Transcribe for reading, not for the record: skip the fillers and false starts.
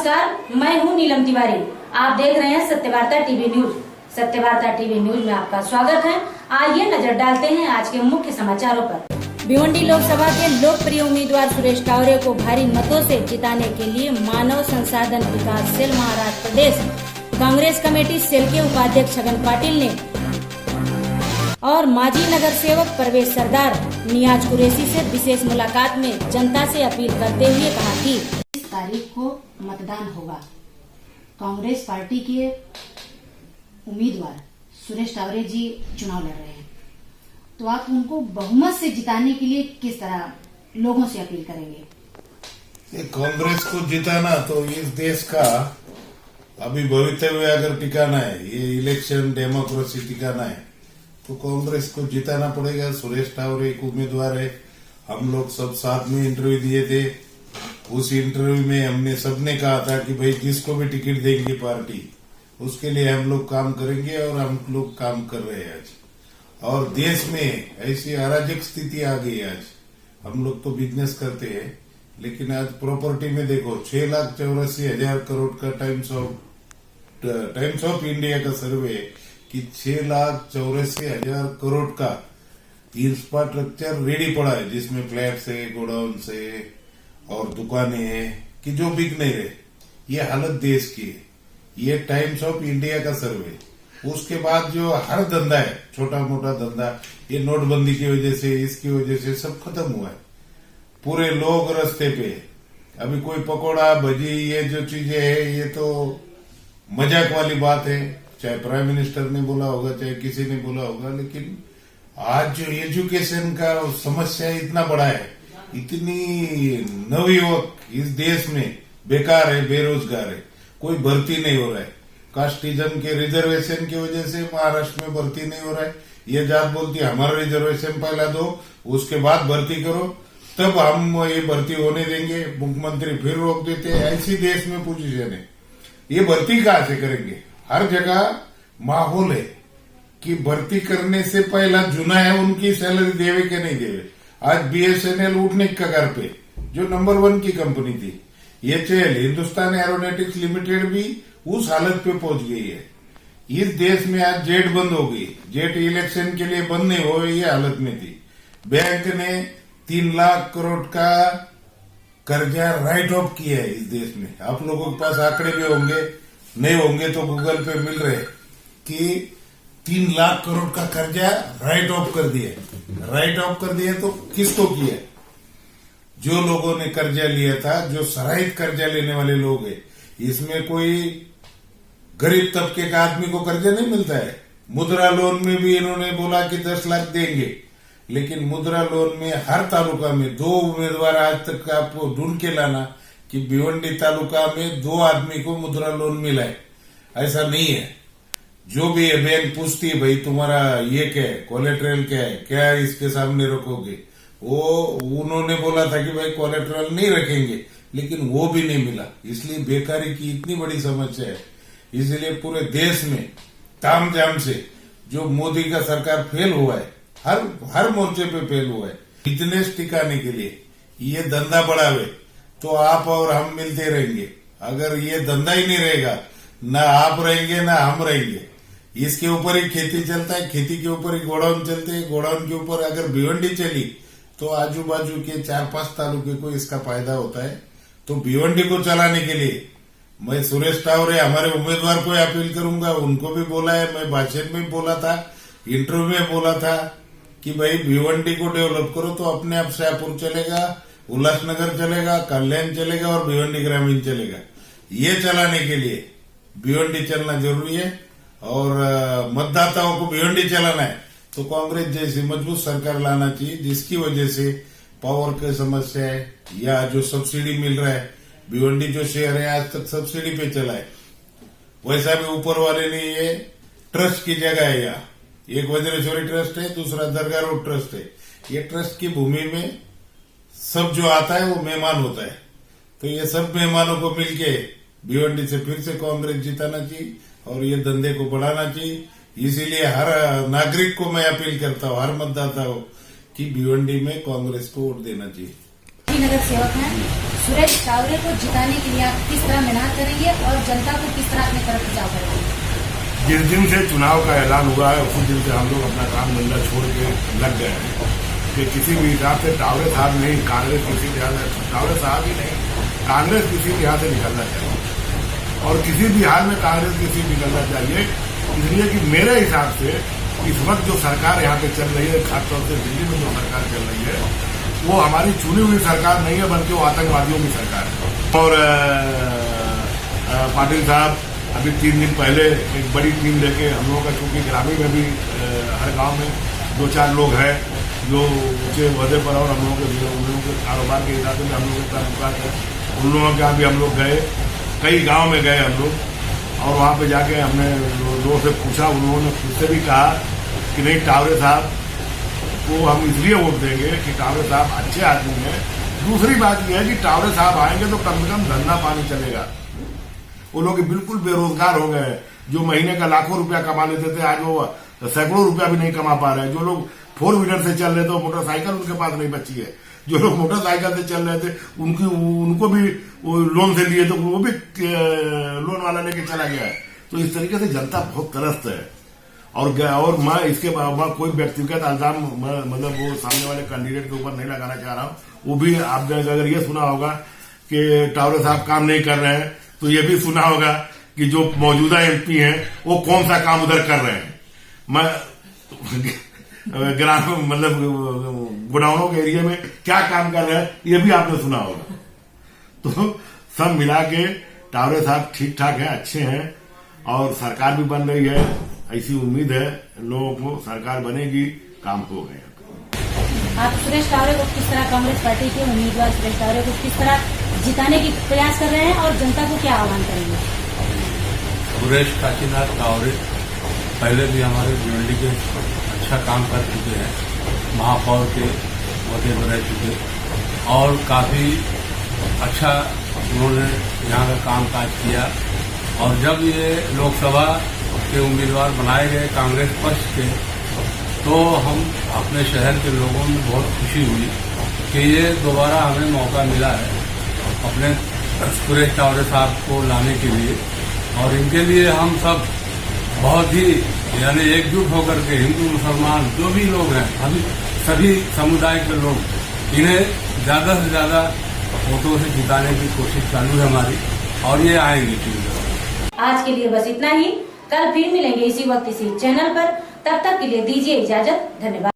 नमस्कार, मैं हूं नीलम तिवारी। आप देख रहे हैं Satyavarta TV news. Satyavarta TV news में आपका स्वागत है। आइए नजर डालते हैं आज के मुख्य समाचारों पर। भिवंडी लोकसभा के लोकप्रिय उम्मीदवार सुरेश टावरे को भारी मतों से जिताने के लिए मानव संसाधन विकास सेल महाराष्ट्र प्रदेश कांग्रेस कमेटी सेल के उपाध्यक्ष छगन पाटिल ने और माजी नगर सेवक परवेश सरदार नियाज कुरैशी से विशेष मुलाकात में जनता से अपील करते हुए कहा कि 20 तारीख को मतदान होगा। कांग्रेस पार्टी के उम्मीदवार सुरेश टावरे जी चुनाव लड़ रहे हैं, तो आप उनको बहुमत से जिताने के लिए किस तरह लोगों से अपील करेंगे? कांग्रेस को जिताना तो इस देश का अभी भवितव्य अगर टिकाना है, ये इलेक्शन डेमोक्रेसी टिकाना है, तो कांग्रेस को जिताना पड़ेगा। सुरेश टावरे एक उम्मीदवार है। हम लोग सब साथ में इंटरव्यू दिए थे। उस इंटरव्यू में हमने सबने कहा था कि भाई जिसको भी टिकट देंगी पार्टी, उसके लिए हम लोग काम करेंगे, और हम लोग काम कर रहे हैं आज। और देश में ऐसी अराजक स्थिति आ गई आज। हम लोग तो बिजनेस करते हैं, लेकिन आज प्रॉपर्टी में देखो 6,84,000 करोड़ का टाइम्स ऑफ इंडिया का सर्वे कि 6,84,000 करोड़ का इंफ्रास्ट्रक्चर रेडी पड़ा है, जिसमें फ्लैट्स है, गोडाउन है और दुकानें हैं कि जो बिक नहीं रहे। ये हालत देश की है। ये टाइम्स ऑफ इंडिया का सर्वे। उसके बाद जो हर धंधा है, छोटा मोटा धंधा, ये नोटबंदी की वजह से, इसकी वजह से सब खत्म हुआ है। पूरे लोग रास्ते पे। अभी कोई पकोड़ा भजी ये जो चीजें है, ये तो मजाक वाली बात है। चाहे प्राइम मिनिस्टर ने बोला होगा, चाहे किसी ने बोला होगा, लेकिन आज जो एजुकेशन का समस्या इतना बड़ा है, इतनी नवयुवक इस देश में बेकार है, बेरोजगार है, कोई भर्ती नहीं हो रहा है। कास्टिज्म के रिजर्वेशन की वजह से महाराष्ट्र में भर्ती नहीं हो रहा है। ये जात बोलती है हमारा रिजर्वेशन पहला दो, उसके बाद भर्ती करो, तब हम ये भर्ती होने देंगे। मुख्यमंत्री फिर रोक देते हैं। ऐसी देश में पोजीशन है। ये भर्ती कहां से करेंगे? हर जगह माहौल है कि भर्ती करने से पहला जुना है उनकी सैलरी देवे के नहीं देवे। आज बीएसएनएल उठने के कगार पे, जो नंबर 1 की कंपनी थी, एचएएल हिंदुस्तान एरोनॉटिक्स लिमिटेड भी उस हालत पे पहुंच गई है। इस देश में आज जेट बंद हो गई। जेट इलेक्शन के लिए बंद नहीं हो, ये हालत में थी। बैंक ने 3 लाख करोड़ का कर्जा राइट ऑफ किया है इस देश में। आप लोगों के पास आंकड़े भी होंगे, नहीं होंगे तो गूगल पे मिल रहे कि 3 लाख करोड़ का कर्जा राइट ऑफ कर दिया। राइट ऑफ कर दिया तो किसको किया? जो लोगों ने कर्जा लिया था, जो सराहित कर्जा लेने वाले लोग हैं। इसमें कोई गरीब तबके का आदमी को कर्जा नहीं मिलता है। मुद्रा लोन में भी इन्होंने बोला कि 10 लाख देंगे, लेकिन मुद्रा लोन में हर तालुका में 2 उम्मीदवार आज तक आपको ढूंढ के लाना कि भिवंडी तालुका में 2 आदमी को मुद्रा लोन मिला है। ऐसा नहीं है। जो भी बैंक पूछती है भाई तुम्हारा ये क्या है, कोलेट्रल क्या है इसके सामने रखोगे, वो उन्होंने बोला था कि भाई कोलेट्रल नहीं रखेंगे, लेकिन वो भी नहीं मिला। इसलिए बेकारी की इतनी बड़ी समस्या है। इसलिए पूरे देश में तामझाम से जो मोदी का सरकार फेल हुआ है, हर मोर्चे पे फेल हुआ है। बिजनेस टिकाने के लिए ये धंधा बढ़ावे तो आप और हम मिलते रहेंगे। अगर ये धंधा ही नहीं रहेगा, ना आप रहेंगे ना हम रहेंगे। इसके ऊपर ही खेती चलता है, खेती के ऊपर ही गोडाउन चलते हैं, गोडाउन के ऊपर अगर भिवंडी चली तो आजू बाजू के 4-5 तालुके को इसका फायदा होता है। तो भिवंडी को चलाने के लिए मैं सुरेश टावरे हमारे उम्मीदवार को अपील करूंगा। उनको भी बोला है, मैं भाषण में बोला था, इंटरव्यू में बोला था कि भाई भिवंडी को डेवलप करो तो अपने आप शाहपुर चलेगा, उल्लासनगर चलेगा, कल्याण चलेगा और भिवंडी ग्रामीण चलेगा। ये चलाने के लिए भिवंडी चलना जरूरी है, और मतदाताओं को भिवंडी चलाना है तो कांग्रेस जैसी मजबूत सरकार लाना चाहिए, जिसकी वजह से पावर की समस्या है या जो सब्सिडी मिल रहा है। भिवंडी जो शहर है आज तक सब्सिडी पे चला है। वैसा भी ऊपर वाले ने ये ट्रस्ट की जगह है। यहाँ एक वज्रेश्वरी ट्रस्ट है, दूसरा दरगाह रोड ट्रस्ट है। ये ट्रस्ट की भूमि में सब जो आता है वो मेहमान होता है। तो ये सब मेहमानों को मिलके भिवंडी से फिर से कांग्रेस जिताना चाहिए और ये धंधे को बढ़ाना चाहिए। इसीलिए हर नागरिक को मैं अपील करता हूँ, हर मतदाता को, कि भिवंडी में कांग्रेस को वोट देना चाहिए। नगर सेवक हैं सुरेश टावरे को जिताने के लिए आप किस तरह मेहनत करेंगे और जनता को किस तरह अपने तरफ खिंचाव करेंगे? जिस दिन से चुनाव का ऐलान हुआ है उसी दिन से हम लोग अपना काम धंधा छोड़ के लग गए हैं कि किसी भी हिसाब से टावरे साहब नहीं, कांग्रेस किसी भी हाल से, टावरे साहब ही नहीं, कांग्रेस किसी भी हाल से निकलना चाहिए और किसी भी हाल में कांग्रेस किसी निकलना चाहिए। इसलिए कि मेरे हिसाब से इस वक्त जो सरकार यहाँ पे चल रही है, खासतौर से दिल्ली में जो सरकार चल रही है, वो हमारी चुनी हुई सरकार नहीं है बल्कि वो आतंकवादियों की सरकार है। और पाटिल साहब अभी 3 दिन पहले एक बड़ी टीम लेके हम लोगों का, चूंकि ग्रामीण में भी हर गांव में 2-4 लोग हैं जो ऊंचे ओहदे पर और हम लोगों के कारोबार के हिसाब से हम लोगों का ताल्लुकात है, उन लोगों के यहाँ भी हम लोग गए, कई गाँव में गए हम लोग और वहाँ पे जाके हमने लोगों से पूछा, उन लोगों ने खुद से भी कहा कि नहीं, टावरे साहब को हम इसलिए वोट देंगे कि टावरे साहब अच्छे आदमी हैं। दूसरी बात यह है कि टावरे साहब आएंगे तो कम से कम धंधा पानी चलेगा। वो लोग बिल्कुल बेरोजगार हो गए, जो महीने का लाखों रुपया कमा लेते थे आज वो सैकड़ों रुपया भी नहीं कमा पा रहे हैं। जो लोग 4 व्हीलर से चल रहे थे, मोटरसाइकिल उनके पास नहीं बची है। जो लोग मोटरसाइकिल से चल रहे थे उनको भी वो लोन से लिए तो वो भी लोन वाला लेके चला गया है। तो इस तरीके से जनता बहुत त्रस्त है और मैं इसके मैं कोई व्यक्तिगत इल्जाम मतलब वो सामने वाले कैंडिडेट के ऊपर नहीं लगाना चाह रहा हूँ। वो भी आपने अगर ये सुना होगा कि टावरे साहब काम नहीं कर रहे हैं, तो ये भी सुना होगा कि जो मौजूदा एमपी हैं वो कौन सा काम उधर कर रहे हैं। मैं ग्राम मतलब गोडाउनों के एरिया में क्या काम कर रहे हैं ये भी आपने सुना होगा। तो सब मिला के टावरे साहब ठीक ठाक हैं, अच्छे हैं और सरकार भी बन रही है। ऐसी उम्मीद है लोगों को, सरकार बनेगी, काम हो गए। आप सुरेश टावरे को किस तरह, कांग्रेस पार्टी के उम्मीदवार सुरेश टावरे को किस तरह जिताने की प्रयास कर रहे हैं और जनता को क्या आह्वान करेंगे? सुरेश काशीनाथ टावरे पहले भी हमारे भिवंडी के अच्छा काम कर चुके हैं, महापौर के ओहदे पर रह चुके और काफी अच्छा उन्होंने यहाँ का कामकाज किया। और जब ये लोकसभा के उम्मीदवार बनाए गए कांग्रेस पक्ष के, तो हम अपने शहर के लोगों में बहुत खुशी हुई कि ये दोबारा हमें मौका मिला है अपने सुरेश टावरे साहब को लाने के लिए। और इनके लिए हम सब बहुत ही यानी एकजुट होकर के हिंदू मुसलमान जो भी लोग हैं, अभी सभी समुदाय के लोग, इन्हें ज्यादा से ज्यादा वोटों से जिताने की कोशिश चालू है हमारी और ये आएंगे। आज के लिए बस इतना ही। कल फिर मिलेंगे इसी वक्त इसी चैनल पर। तब तक के लिए दीजिए इजाजत। धन्यवाद।